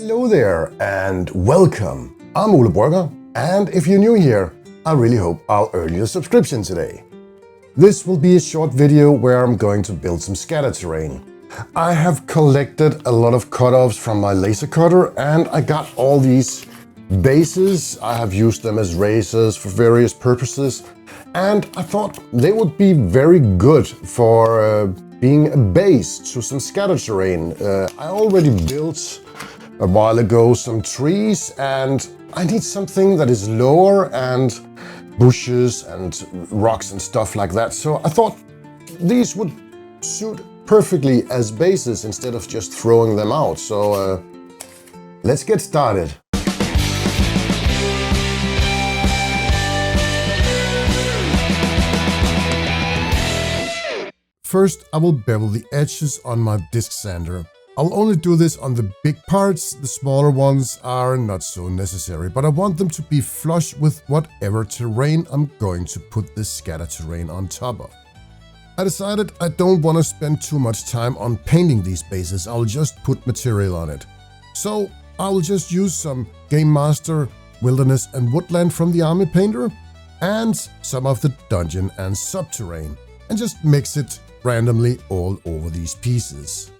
Hello there and welcome. I'm Ole Brøgger, and if you're new here, I really hope I'll earn your subscription today. This will be a short video where I'm going to build some scatter terrain. I have collected a lot of cutoffs from my laser cutter and I got all these bases. I have used them as razors for various purposes and I thought they would be very good for being a base to some scatter terrain. I already built a while ago some trees and I need something that is lower and bushes and rocks and stuff like that. So I thought these would suit perfectly as bases instead of just throwing them out. So let's get started. First, I will bevel the edges on my disc sander. I'll only do this on the big parts, the smaller ones are not so necessary, but I want them to be flush with whatever terrain I'm going to put this scatter terrain on top of. I decided I don't want to spend too much time on painting these bases, I'll just put material on it. So I'll just use some Game Master, Wilderness and Woodland from the Army Painter and some of the Dungeon and Subterrain and just mix it randomly all over these pieces.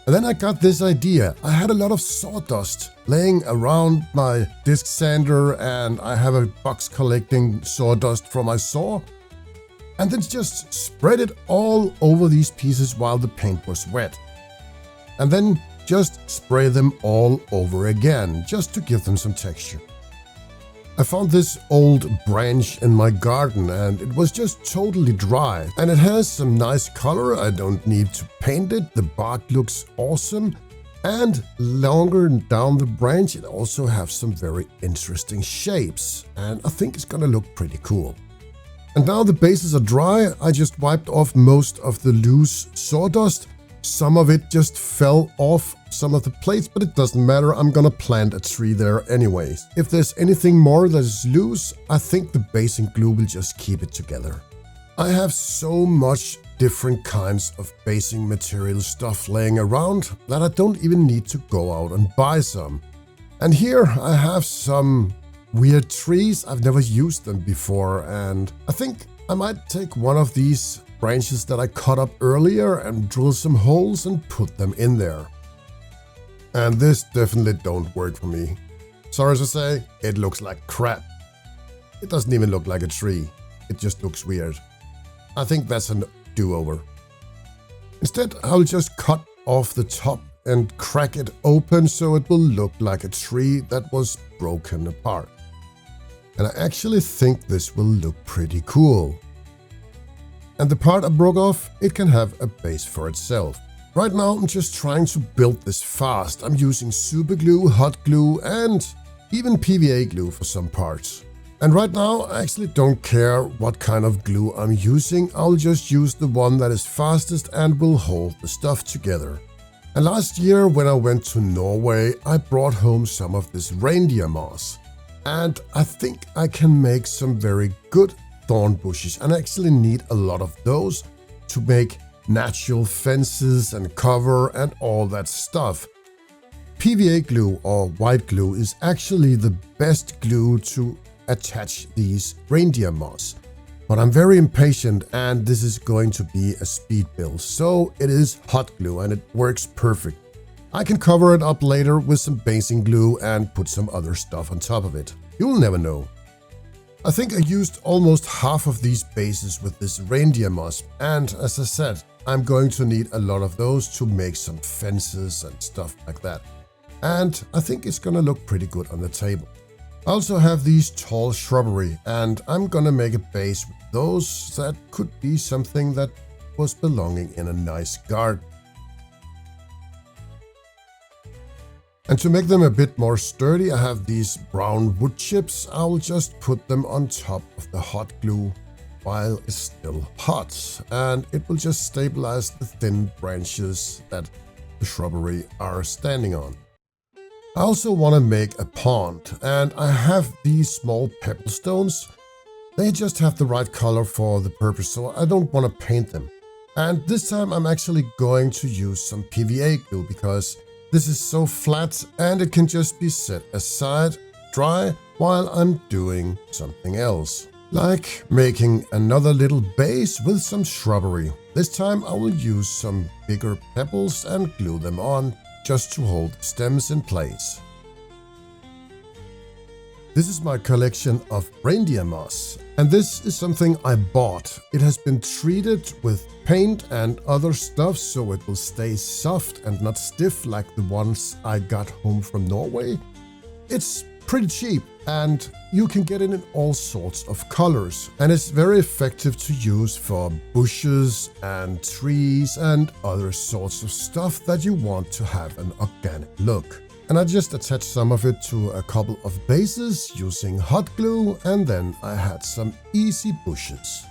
And then I got this idea. I had a lot of sawdust laying around my disc sander and I have a box collecting sawdust from my saw. And then just spread it all over these pieces while the paint was wet. And then just spray them all over again, just to give them some texture. I found this old branch in my garden and it was just totally dry and it has some nice color. I don't need to paint it. The bark looks awesome and longer down the branch it also has some very interesting shapes and I think it's gonna look pretty cool. And now the bases are dry. I just wiped off most of the loose sawdust. Some of it just fell off some of the plates, but it doesn't matter. I'm gonna plant a tree there anyways. If there's anything more that is loose, I think the basing glue will just keep it together. I have so much different kinds of basing material stuff laying around that I don't even need to go out and buy some. And here I have some weird trees. I've never used them before and I think I might take one of these branches that I cut up earlier and drill some holes and put them in there. And this definitely don't work for me. Sorry to say, it looks like crap. It doesn't even look like a tree. It just looks weird. I think that's a do-over. Instead, I'll just cut off the top and crack it open so it will look like a tree that was broken apart. And I actually think this will look pretty cool. And the part I broke off, it can have a base for itself. Right now I'm just trying to build this fast. I'm using super glue, hot glue and even PVA glue for some parts. And right now I actually don't care what kind of glue I'm using. I'll just use the one that is fastest and will hold the stuff together. And last year when I went to Norway, I brought home some of this reindeer moss. And I think I can make some very good thorn bushes and I actually need a lot of those to make natural fences and cover and all that stuff. PVA glue or white glue is actually the best glue to attach these reindeer moss. But I'm very impatient and this is going to be a speed build, so it is hot glue and it works perfect. I can cover it up later with some basing glue and put some other stuff on top of it. You'll never know. I think I used almost half of these bases with this reindeer moss and as I said, I'm going to need a lot of those to make some fences and stuff like that. And I think it's gonna look pretty good on the table. I also have these tall shrubbery and I'm gonna make a base with those that could be something that was belonging in a nice garden. And to make them a bit more sturdy, I have these brown wood chips. I'll just put them on top of the hot glue while it's still hot. And it will just stabilize the thin branches that the shrubbery are standing on. I also want to make a pond and I have these small pebble stones. They just have the right color for the purpose, so I don't want to paint them. And this time I'm actually going to use some PVA glue because This is so flat and it can just be set aside, dry, while I'm doing something else. Like making another little base with some shrubbery. This time I will use some bigger pebbles and glue them on just to hold stems in place. This is my collection of reindeer moss, and this is something I bought. It has been treated with paint and other stuff so it will stay soft and not stiff like the ones I got home from Norway. It's pretty cheap and you can get it in all sorts of colors, and it's very effective to use for bushes and trees and other sorts of stuff that you want to have an organic look. And I just attached some of it to a couple of bases using hot glue, and then I had some easy bushes.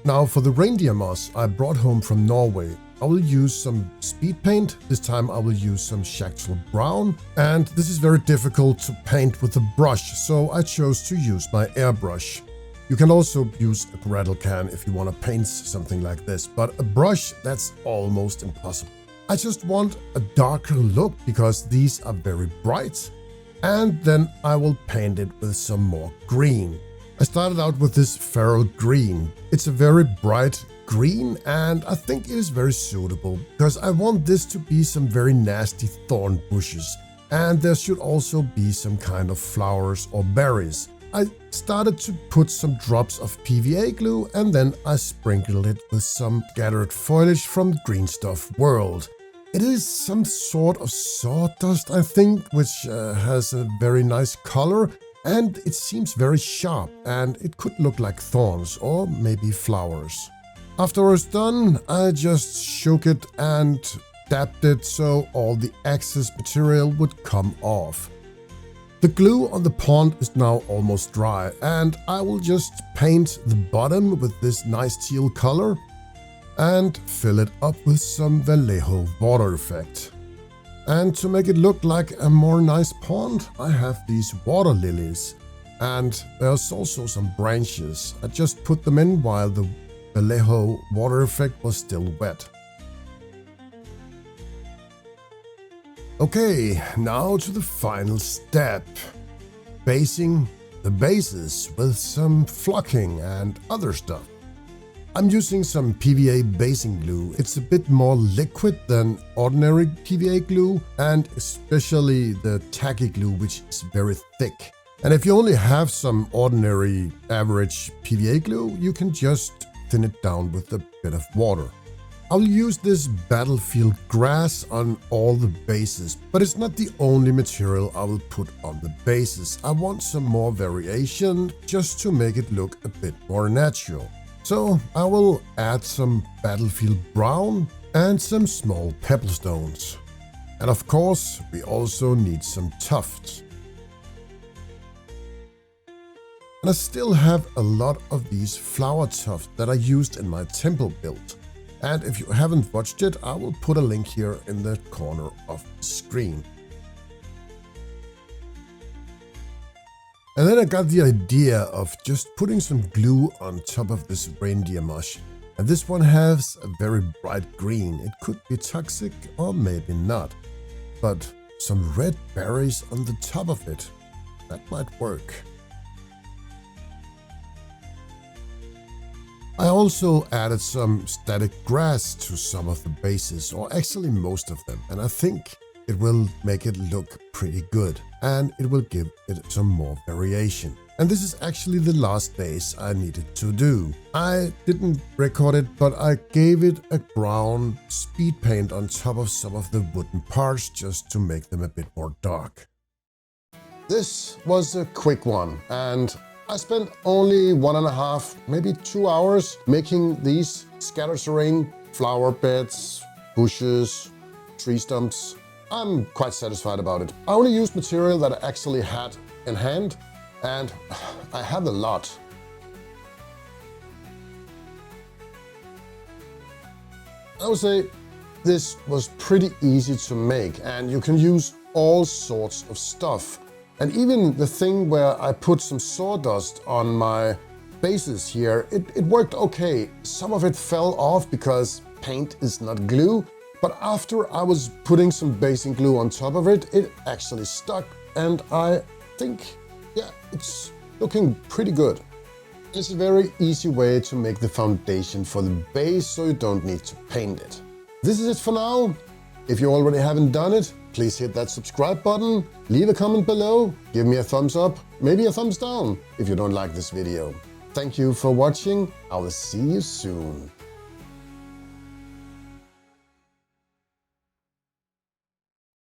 Now for the reindeer moss I brought home from Norway, I will use some speed paint. This time I will use some Shactal brown, and this is very difficult to paint with a brush, so I chose to use my airbrush. You can also use a rattle can if you want to paint something like this, but a brush, that's almost impossible. I just want a darker look because these are very bright, and then I will paint it with some more green. I started out with this feral green. It's a very bright green and I think it is very suitable because I want this to be some very nasty thorn bushes, and there should also be some kind of flowers or berries. I started to put some drops of PVA glue and then I sprinkled it with some scattered foliage from Green Stuff World. It is some sort of sawdust, I think, which has a very nice color, and it seems very sharp, and it could look like thorns or maybe flowers. After it was done, I just shook it and dabbed it so all the excess material would come off. The glue on the pond is now almost dry, and I will just paint the bottom with this nice teal color and fill it up with some Vallejo water effect. And to make it look like a more nice pond, I have these water lilies, and there's also some branches. I just put them in while the Vallejo water effect was still wet. Okay, now to the final step. Basing the bases with some flocking and other stuff. I'm using some PVA basing glue. It's a bit more liquid than ordinary PVA glue, and especially the tacky glue, which is very thick. And if you only have some ordinary average PVA glue, you can just thin it down with a bit of water. I'll use this battlefield grass on all the bases, but it's not the only material I will put on the bases. I want some more variation just to make it look a bit more natural. So I will add some battlefield brown and some small pebblestones. And of course, we also need some tufts. And I still have a lot of these flower tufts that I used in my temple build. And if you haven't watched it, I will put a link here in the corner of the screen. And then I got the idea of just putting some glue on top of this reindeer moss. And this one has a very bright green. It could be toxic or maybe not. But some red berries on the top of it, that might work. I also added some static grass to some of the bases, or actually most of them, and I think it will make it look pretty good, and it will give it some more variation. And this is actually the last base I needed to do. I didn't record it, but I gave it a brown speed paint on top of some of the wooden parts just to make them a bit more dark. This was a quick one, and I spent only 1.5, maybe 2 hours making these scattered terrain, flower beds, bushes, tree stumps. I'm quite satisfied about it. I only used material that I actually had in hand, and I had a lot. I would say this was pretty easy to make, and you can use all sorts of stuff. And even the thing where I put some sawdust on my bases here, it worked okay. Some of it fell off because paint is not glue, But after I was putting some basing glue on top of it, it actually stuck, and I think, yeah, it's looking pretty good. It's a very easy way to make the foundation for the base so you don't need to paint it. This is it for now. If you already haven't done it, please hit that subscribe button, leave a comment below, give me a thumbs up, maybe a thumbs down if you don't like this video. Thank you for watching. I will see you soon.